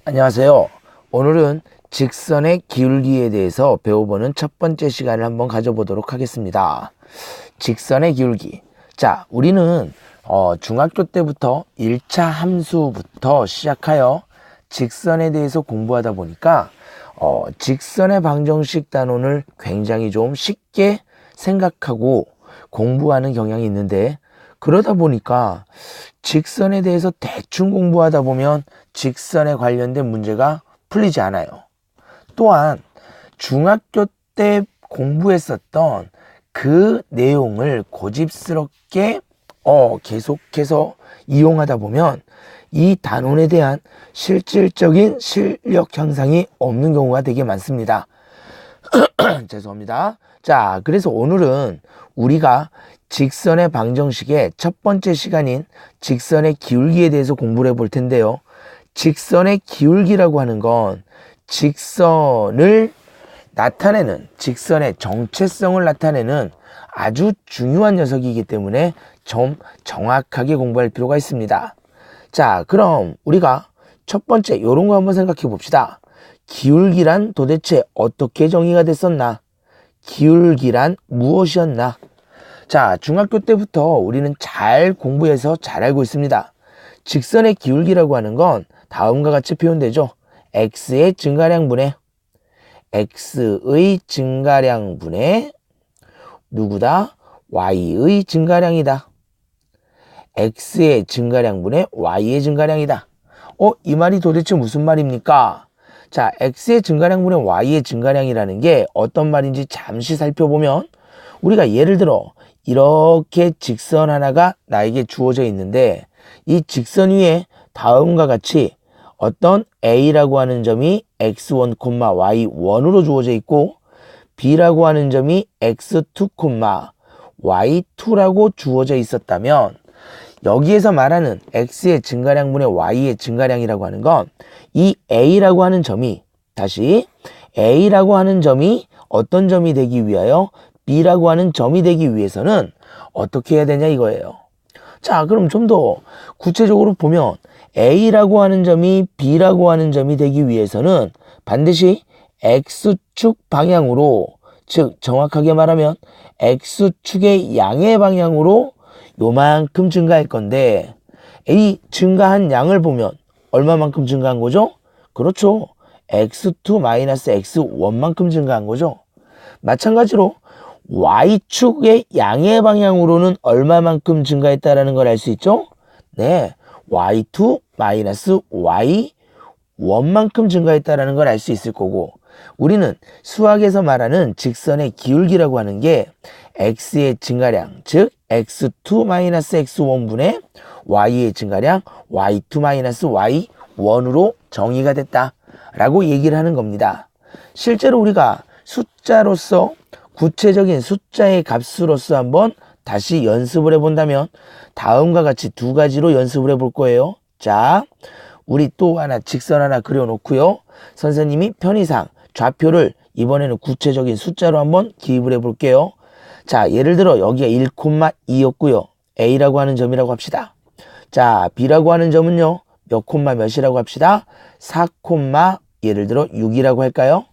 안녕하세요. 오늘은 직선의 기울기에 대해서 배워보는 첫 번째 시간을 한번 가져보도록 하겠습니다. 직선의 기울기. 자, 우리는 중학교 때부터 1차 함수부터 시작하여 직선에 대해서 공부하다 보니까 직선의 방정식 단원을 굉장히 좀 쉽게 생각하고 공부하는 경향이 있는데, 그러다 보니까 직선에 대해서 대충 공부하다 보면 직선에 관련된 문제가 풀리지 않아요. 또한 중학교 때 공부했었던 그 내용을 고집스럽게 계속해서 이용하다 보면 이 단원에 대한 실질적인 실력 향상이 없는 경우가 되게 많습니다. 죄송합니다. 자, 그래서 오늘은 우리가 직선의 방정식의 첫 번째 시간인 직선의 기울기에 대해서 공부를 해볼 텐데요. 직선의 기울기라고 하는 건 직선을 나타내는, 직선의 정체성을 나타내는 아주 중요한 녀석이기 때문에 좀 정확하게 공부할 필요가 있습니다. 자, 그럼 우리가 첫 번째 이런 거 한번 생각해 봅시다. 기울기란 도대체 어떻게 정의가 됐었나? 기울기란 무엇이었나? 자, 중학교 때부터 우리는 잘 공부해서 잘 알고 있습니다. 직선의 기울기라고 하는 건 다음과 같이 표현되죠. x의 증가량분의 x의 증가량분의 누구다? y의 증가량이다. x의 증가량분의 y의 증가량이다. 이 말이 도대체 무슨 말입니까? 자, x의 증가량분의 y의 증가량이라는 게 어떤 말인지 잠시 살펴보면, 우리가 예를 들어 이렇게 직선 하나가 나에게 주어져 있는데, 이 직선 위에 다음과 같이 어떤 a라고 하는 점이 x1, y1으로 주어져 있고, b라고 하는 점이 x2, y2라고 주어져 있었다면, 여기에서 말하는 x의 증가량분의 y의 증가량이라고 하는 건 이 a라고 하는 점이, 다시 a라고 하는 점이 어떤 점이 되기 위하여 b라고 하는 점이 되기 위해서는 어떻게 해야 되냐 이거예요. 자, 그럼 좀 더 구체적으로 보면 a라고 하는 점이 b라고 하는 점이 되기 위해서는 반드시 x축 방향으로, 즉 정확하게 말하면 x축의 양의 방향으로 요만큼 증가할 건데, 이 증가한 양을 보면 얼마만큼 증가한 거죠? 그렇죠. x2-x1만큼 증가한 거죠. 마찬가지로 y축의 양의 방향으로는 얼마만큼 증가했다라는 걸 알 수 있죠? 네, y2-y1만큼 증가했다라는 걸 알 수 있을 거고, 우리는 수학에서 말하는 직선의 기울기라고 하는 게 x의 증가량, 즉 x2-x1분의 y의 증가량 y2-y1으로 정의가 됐다 라고 얘기를 하는 겁니다. 실제로 우리가 숫자로서, 구체적인 숫자의 값으로서 한번 다시 연습을 해본다면 다음과 같이 두 가지로 연습을 해볼 거예요. 자, 우리 또 하나 직선 하나 그려놓고요, 선생님이 편의상 좌표를 이번에는 구체적인 숫자로 한번 기입을 해볼게요. 자, 예를 들어 여기가 1,2였고요. A라고 하는 점이라고 합시다. 자, B라고 하는 점은요, 몇 콤마 몇이라고 합시다. 4, 예를 들어 6이라고 할까요?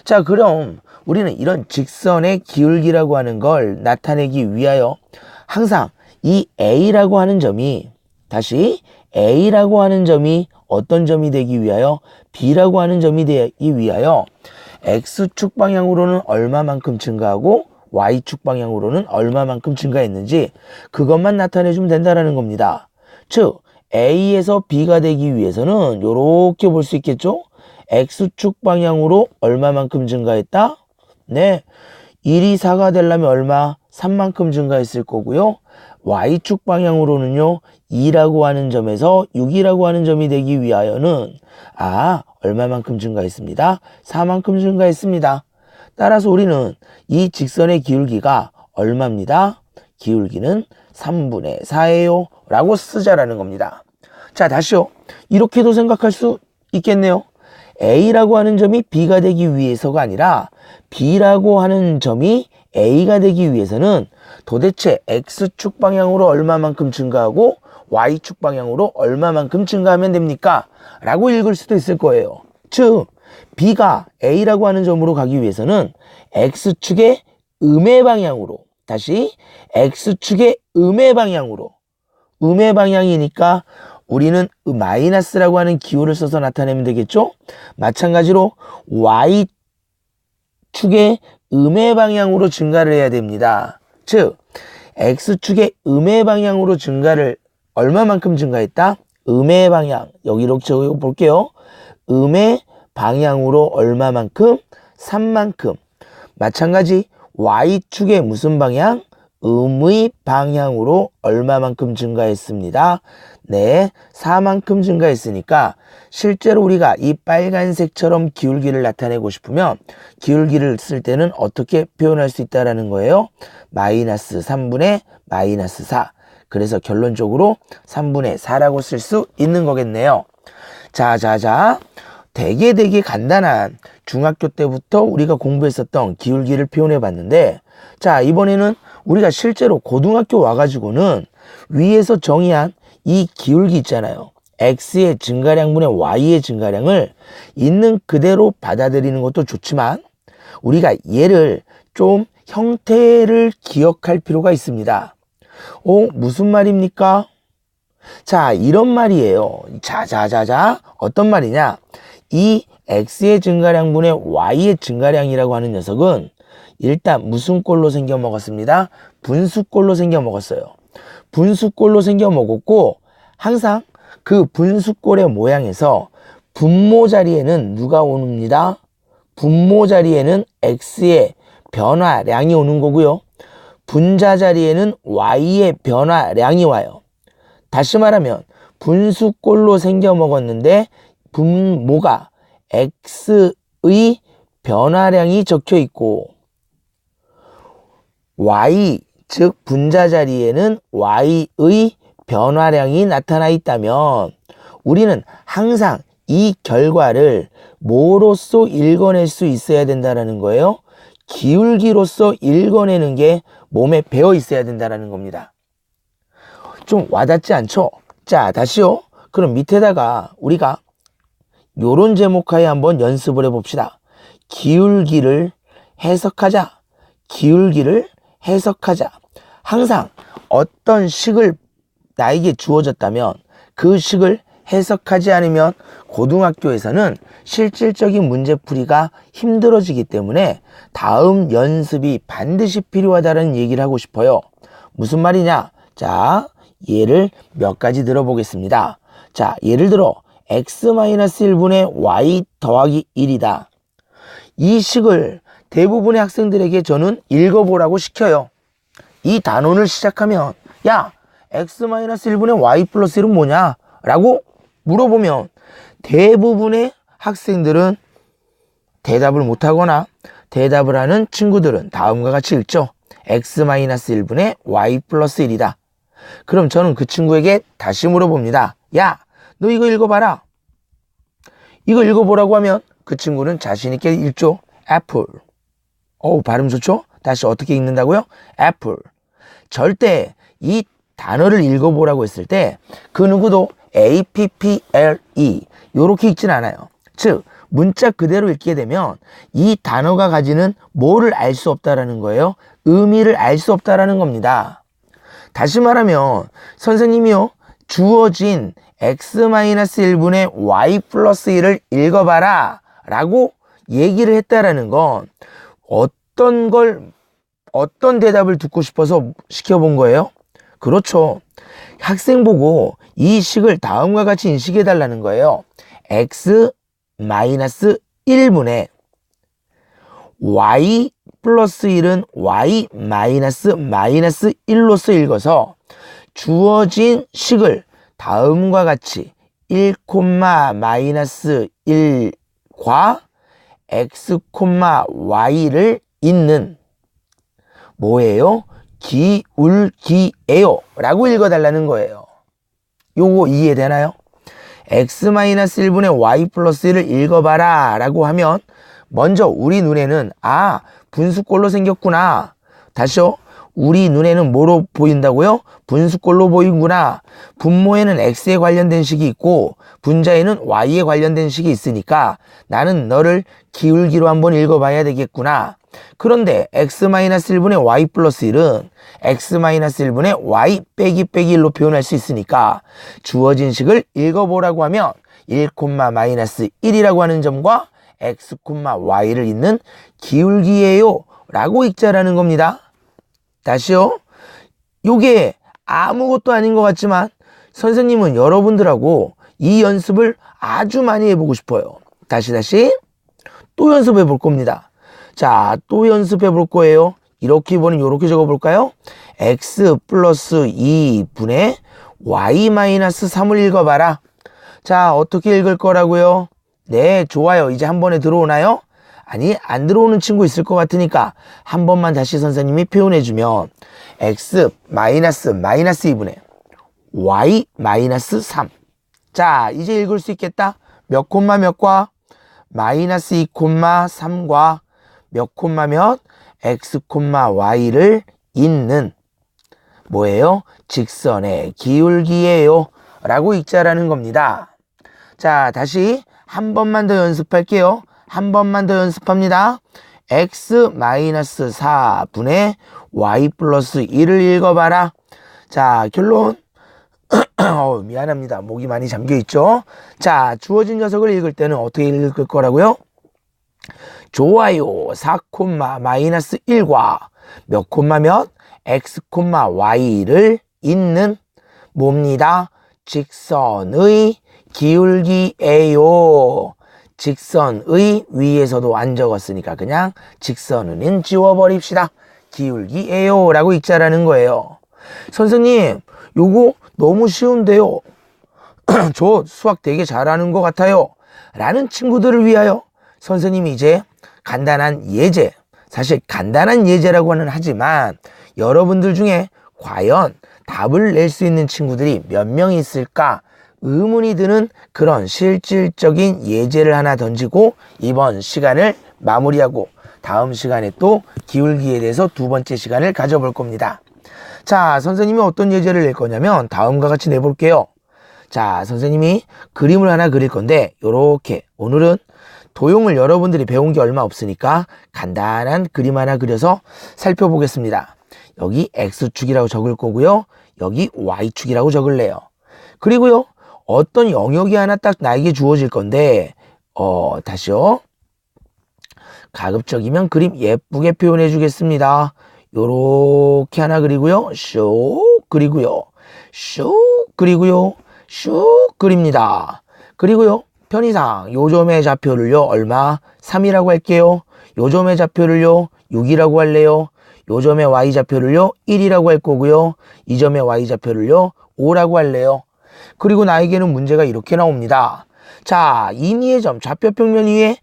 자, 그럼 우리는 이런 직선의 기울기라고 하는 걸 나타내기 위하여 항상 이 A라고 하는 점이, 다시 A라고 하는 점이 어떤 점이 되기 위하여 B라고 하는 점이 되기 위하여 X축 방향으로는 얼마만큼 증가하고 Y축 방향으로는 얼마만큼 증가했는지 그것만 나타내주면 된다는 겁니다. 즉 A에서 B가 되기 위해서는 이렇게 볼 수 있겠죠? X축 방향으로 얼마만큼 증가했다? 네, 1이 4가 되려면 얼마? 3만큼 증가했을 거고요. Y축 방향으로는요, 2라고 하는 점에서 6이라고 하는 점이 되기 위하여는 얼마만큼 증가했습니다? 4만큼 증가했습니다. 따라서 우리는 이 직선의 기울기가 얼마입니다? 기울기는 3분의 4예요 라고 쓰자라는 겁니다. 자, 다시요. 이렇게도 생각할 수 있겠네요. A라고 하는 점이 B가 되기 위해서가 아니라 B라고 하는 점이 A가 되기 위해서는 도대체 X축 방향으로 얼마만큼 증가하고 y축 방향으로 얼마만큼 증가하면 됩니까? 라고 읽을 수도 있을 거예요. 즉 b가 a라고 하는 점으로 가기 위해서는 x축의 음의 방향으로, 다시 x축의 음의 방향으로, 음의 방향이니까 우리는 마이너스라고 하는 기호를 써서 나타내면 되겠죠? 마찬가지로 y축의 음의 방향으로 증가를 해야 됩니다. 즉 x축의 음의 방향으로 증가를 얼마만큼 증가했다? 음의 방향, 여기로 적어 볼게요. 음의 방향으로 얼마만큼? 3만큼. 마찬가지 y축의 무슨 방향? 음의 방향으로 얼마만큼 증가했습니다. 네, 4만큼 증가했으니까 실제로 우리가 이 빨간색처럼 기울기를 나타내고 싶으면 기울기를 쓸 때는 어떻게 표현할 수 있다라는 거예요? 마이너스 3분의 마이너스 4. 그래서 결론적으로 3분의 4라고 쓸 수 있는 거겠네요. 자, 되게 간단한 중학교 때부터 우리가 공부했었던 기울기를 표현해 봤는데, 자, 이번에는 우리가 실제로 고등학교 와가지고는 위에서 정의한 이 기울기 있잖아요. x의 증가량분의 y의 증가량을 있는 그대로 받아들이는 것도 좋지만 우리가 얘를 좀 형태를 기억할 필요가 있습니다. 무슨 말입니까? 자, 이런 말이에요. 자, 어떤 말이냐? 이 x의 증가량분의 y의 증가량이라고 하는 녀석은 일단 무슨 꼴로 생겨 먹었습니다? 분수꼴로 생겨 먹었어요. 분수꼴로 생겨 먹었고 항상 그 분수꼴의 모양에서 분모 자리에는 누가 옵니다? 분모 자리에는 x의 변화량이 오는 거고요. 분자 자리에는 y의 변화량이 와요. 다시 말하면 분수꼴로 생겨 먹었는데 분모가 x의 변화량이 적혀 있고 y, 즉 분자 자리에는 y의 변화량이 나타나 있다면 우리는 항상 이 결과를 뭐로써 읽어낼 수 있어야 된다는 거예요? 기울기로서 읽어내는 게 몸에 배어 있어야 된다는 겁니다. 좀 와닿지 않죠? 자, 다시요. 그럼 밑에다가 우리가 요런 제목하에 한번 연습을 해봅시다. 기울기를 해석하자. 기울기를 해석하자. 항상 어떤 식을 나에게 주어졌다면 그 식을 해석하지 않으면 고등학교에서는 실질적인 문제풀이가 힘들어지기 때문에 다음 연습이 반드시 필요하다는 얘기를 하고 싶어요. 무슨 말이냐? 자, 예를 몇 가지 들어보겠습니다. 자, 예를 들어 x-1분의 y 더하기 1이다. 이 식을 대부분의 학생들에게 저는 읽어보라고 시켜요. 이 단원을 시작하면 야, x-1분의 y 플러스 1은 뭐냐? 라고 물어보면 대부분의 학생들은 대답을 못하거나 대답을 하는 친구들은 다음과 같이 읽죠. x-1분의 y 플러스 1이다. 그럼 저는 그 친구에게 다시 물어봅니다. 야, 너 이거 읽어봐라. 이거 읽어보라고 하면 그 친구는 자신 있게 읽죠. 애플. 발음 좋죠? 다시 어떻게 읽는다고요? 애플. 절대 이 단어를 읽어보라고 했을 때 그 누구도 APPLE 요렇게 읽진 않아요. 즉 문자 그대로 읽게 되면 이 단어가 가지는 뭐를 알 수 없다라는 거예요. 의미를 알 수 없다라는 겁니다. 다시 말하면 선생님이요, 주어진 x-1분의 y 플러스 1을 읽어봐라 라고 얘기를 했다라는 건 어떤 대답을 듣고 싶어서 시켜본 거예요? 그렇죠. 학생 보고 이 식을 다음과 같이 인식해 달라는 거예요. x-1분의 y 플러스 1은 y 마이너스 1로서 읽어서 주어진 식을 다음과 같이 1, 마이너스 1과 x, y를 잇는 뭐예요? 기울기예요 라고 읽어달라는 거예요. 요거 이해되나요? x-1분의 y 플러스 1을 읽어봐라 라고 하면 먼저 우리 눈에는 분수꼴로 생겼구나. 다시요. 우리 눈에는 뭐로 보인다고요? 분수꼴로 보이구나. 분모에는 x에 관련된 식이 있고 분자에는 y에 관련된 식이 있으니까 나는 너를 기울기로 한번 읽어봐야 되겠구나. 그런데 x-1분의 y 플러스 1은 x-1분의 y 빼기 1로 표현할 수 있으니까 주어진 식을 읽어보라고 하면 1,-1이라고 하는 점과 x, y를 잇는 기울기예요 라고 읽자라는 겁니다. 다시요. 요게 아무것도 아닌 것 같지만 선생님은 여러분들하고 이 연습을 아주 많이 해보고 싶어요. 다시 또 연습해 볼 겁니다. 자, 또 연습해 볼 거예요. 이렇게 이번엔 이렇게 적어볼까요? x 플러스 2분의 y 마이너스 3을 읽어봐라. 자, 어떻게 읽을 거라고요? 네, 좋아요. 이제 한 번에 들어오나요? 아니, 안 들어오는 친구 있을 것 같으니까 한 번만 다시 선생님이 표현해주면 x 마이너스 2분의 y 마이너스 3. 자, 이제 읽을 수 있겠다. 몇 콤마 몇과 마이너스 2,3과 몇 콤마 몇 x, y를 잇는 뭐예요? 직선의 기울기예요 라고 읽자라는 겁니다. 자, 다시 한 번만 더 연습할게요. 한 번만 더 연습합니다. x-4분의 y 플러스 1을 읽어봐라. 자, 결론. 미안합니다. 목이 많이 잠겨있죠? 자, 주어진 녀석을 읽을 때는 어떻게 읽을 거라고요? 좋아요. 4,-1과 몇 콤마 몇 x, y를 잇는 뭡니다? 직선의 기울기예요. 직선의 위에서도 안 적었으니까 그냥 직선은 지워버립시다. 기울기예요 라고 읽자라는 거예요. 선생님, 요거 너무 쉬운데요. 저 수학 되게 잘하는 것 같아요 라는 친구들을 위하여 선생님이 이제 간단한 예제, 사실 간단한 예제라고는 하지만 여러분들 중에 과연 답을 낼 수 있는 친구들이 몇 명 있을까 의문이 드는 그런 실질적인 예제를 하나 던지고 이번 시간을 마무리하고 다음 시간에 또 기울기에 대해서 두 번째 시간을 가져볼 겁니다. 자, 선생님이 어떤 예제를 낼 거냐면 다음과 같이 내볼게요. 자, 선생님이 그림을 하나 그릴 건데 요렇게 오늘은 도형을 여러분들이 배운 게 얼마 없으니까 간단한 그림 하나 그려서 살펴보겠습니다. 여기 X축이라고 적을 거고요. 여기 Y축이라고 적을래요. 그리고요. 어떤 영역이 하나 딱 나에게 주어질 건데 다시요. 가급적이면 그림 예쁘게 표현해 주겠습니다. 요렇게 하나 그리고요. 슉 그리고요. 슉 그리고요. 슉 그립니다. 그리고요. 편의상 요점의 좌표를요. 얼마? 3이라고 할게요. 요점의 좌표를요. 6이라고 할래요. 요점의 y좌표를요. 1이라고 할 거고요. 이 점의 y좌표를요. 5라고 할래요. 그리고 나에게는 문제가 이렇게 나옵니다. 자, 임의의 점 좌표평면 위에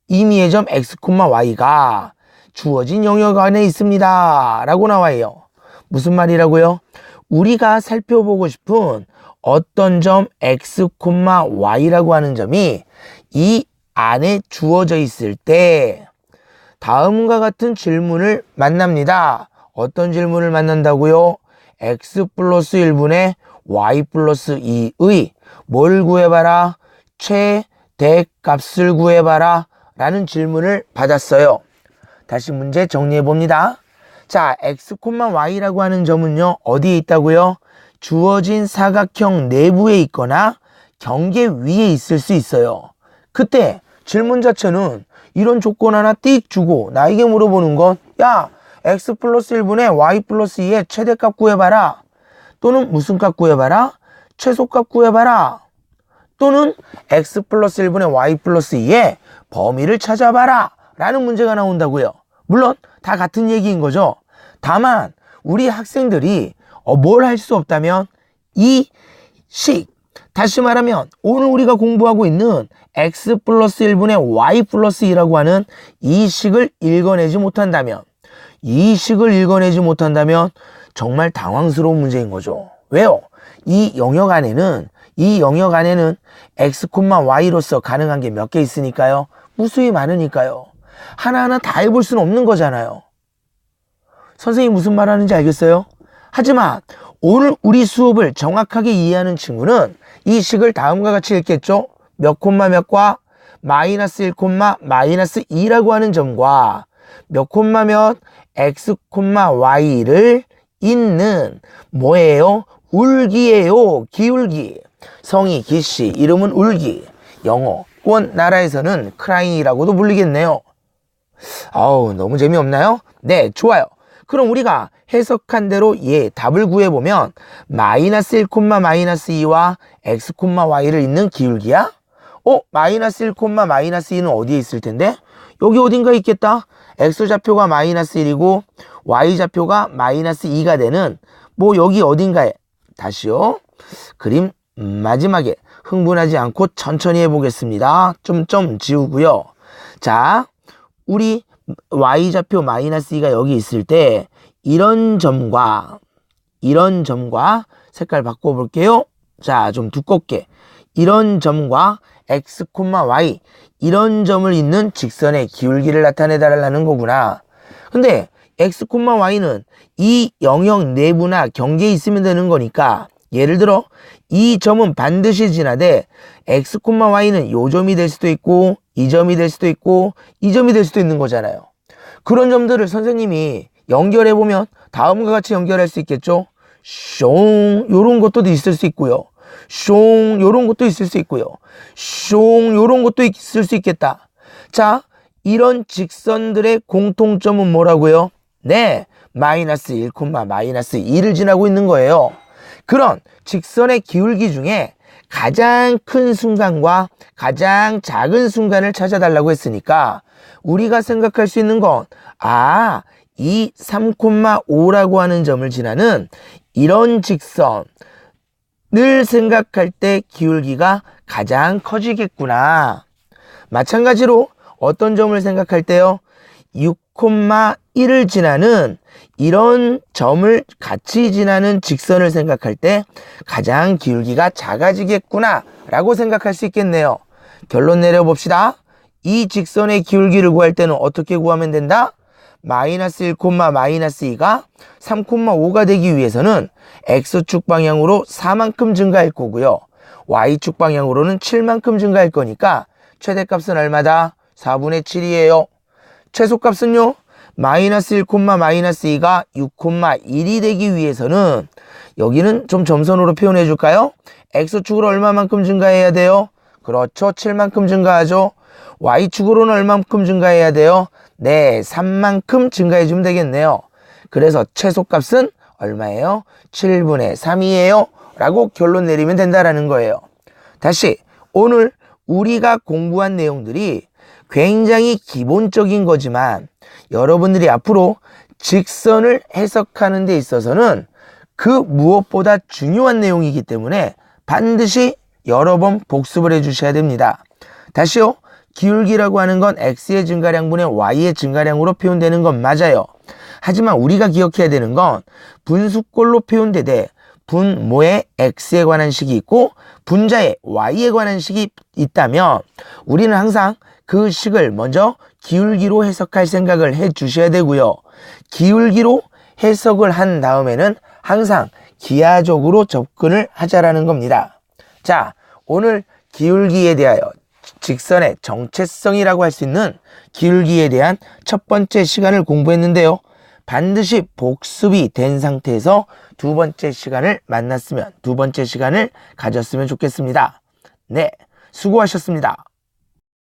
임의의 점 x, y가 주어진 영역 안에 있습니다 라고 나와요. 무슨 말이라고요? 우리가 살펴보고 싶은 어떤 점 x, y라고 하는 점이 이 안에 주어져 있을 때 다음과 같은 질문을 만납니다. 어떤 질문을 만난다고요? x 플러스 1분의 y 플러스 2의 뭘 구해봐라? 최대값을 구해봐라 라는 질문을 받았어요. 다시 문제 정리해 봅니다. 자, x, y라고 하는 점은요. 어디에 있다고요? 주어진 사각형 내부에 있거나 경계 위에 있을 수 있어요. 그때 질문 자체는 이런 조건 하나 띡 주고 나에게 물어보는 건 야, x 플러스 1분의 y 플러스 2의 최대값 구해봐라. 또는 무슨 값 구해봐라? 최소값 구해봐라. 또는 x 플러스 1분의 y 플러스 2의 범위를 찾아봐라 라는 문제가 나온다고요. 물론 다 같은 얘기인 거죠. 다만 우리 학생들이 뭘 할 수 없다면 이 식, 다시 말하면 오늘 우리가 공부하고 있는 x 플러스 1분의 y 플러스 2라고 하는 이 식을 읽어내지 못한다면 정말 당황스러운 문제인 거죠. 왜요? 이 영역 안에는 x, y로서 가능한 게 몇 개 있으니까요. 무수히 많으니까요. 하나하나 다 해볼 수는 없는 거잖아요. 선생님이 무슨 말 하는지 알겠어요? 하지만 오늘 우리 수업을 정확하게 이해하는 친구는 이 식을 다음과 같이 읽겠죠? 몇 콤마 몇과 마이너스 1 콤마 마이너스 2라고 하는 점과 몇 콤마 몇 x 콤마 y를 잇는 뭐예요? 울기예요. 기울기. 성이 기씨, 이름은 울기. 영어권 나라에서는 크라잉이라고도 불리겠네요. 아우, 너무 재미없나요? 네, 좋아요. 그럼 우리가 해석한 대로 답을 구해보면 마이너스 1 콤마 마이너스 2와 x 콤마 y를 잇는 기울기야? 마이너스 1 콤마 마이너스 2는 어디에 있을 텐데? 여기 어딘가 있겠다. x좌표가 마이너스 1이고 y좌표가 마이너스 2가 되는 여기 어딘가에. 다시요. 그림 마지막에 흥분하지 않고 천천히 해보겠습니다. 점점 지우고요. 자, 우리 y좌표 마이너스 2가 여기 있을 때 이런 점과 색깔 바꿔볼게요. 자, 좀 두껍게. 이런 점과 x, y 이런 점을 잇는 직선의 기울기를 나타내달라는 거구나. 근데 x, y는 이 영역 내부나 경계에 있으면 되는 거니까 예를 들어 이 점은 반드시 지나되 x, y는 요 점이 될 수도 있고 이 점이 될 수도 있고 이 점이 될 수도 있는 거잖아요. 그런 점들을 선생님이 연결해보면 다음과 같이 연결할 수 있겠죠. 숑 요런 것도 있을 수 있고요. 숑 요런 것도 있을 수 있고요. 숑 요런 것도 있을 수 있겠다. 자, 이런 직선들의 공통점은 뭐라고요? 네, 마이너스 1, 마이너스 2를 지나고 있는 거예요. 그런 직선의 기울기 중에 가장 큰 순간과 가장 작은 순간을 찾아달라고 했으니까 우리가 생각할 수 있는 건 이 3,5라고 하는 점을 지나는 이런 직선을 생각할 때 기울기가 가장 커지겠구나. 마찬가지로 어떤 점을 생각할 때요? 6,1을 지나는 이런 점을 같이 지나는 직선을 생각할 때 가장 기울기가 작아지겠구나 라고 생각할 수 있겠네요. 결론 내려봅시다. 이 직선의 기울기를 구할 때는 어떻게 구하면 된다? 마이너스 1, 마이너스 2가 3,5가 되기 위해서는 x축 방향으로 4만큼 증가할 거고요. y축 방향으로는 7만큼 증가할 거니까 최대값은 얼마다? 4분의 7이에요. 최소값은요? 마이너스 1, 마이너스 2가 6,1이 되기 위해서는 여기는 좀 점선으로 표현해 줄까요? x축으로 얼마만큼 증가해야 돼요? 그렇죠. 7만큼 증가하죠. y축으로는 얼마만큼 증가해야 돼요? 네, 3만큼 증가해 주면 되겠네요. 그래서 최소값은 얼마예요? 7분의 3이에요. 라고 결론 내리면 된다라는 거예요. 다시 오늘 우리가 공부한 내용들이 굉장히 기본적인 거지만 여러분들이 앞으로 직선을 해석하는 데 있어서는 그 무엇보다 중요한 내용이기 때문에 반드시 여러 번 복습을 해 주셔야 됩니다. 다시요. 기울기라고 하는 건 x의 증가량분의 y의 증가량으로 표현되는 건 맞아요. 하지만 우리가 기억해야 되는 건 분수꼴로 표현되되 분모의 x에 관한 식이 있고 분자의 y에 관한 식이 있다면 우리는 항상 그 식을 먼저 기울기로 해석할 생각을 해 주셔야 되고요. 기울기로 해석을 한 다음에는 항상 기하적으로 접근을 하자라는 겁니다. 자, 오늘 기울기에 대하여 직선의 정체성이라고 할 수 있는 기울기에 대한 첫 번째 시간을 공부했는데요. 반드시 복습이 된 상태에서 두 번째 시간을 가졌으면 좋겠습니다. 네, 수고하셨습니다.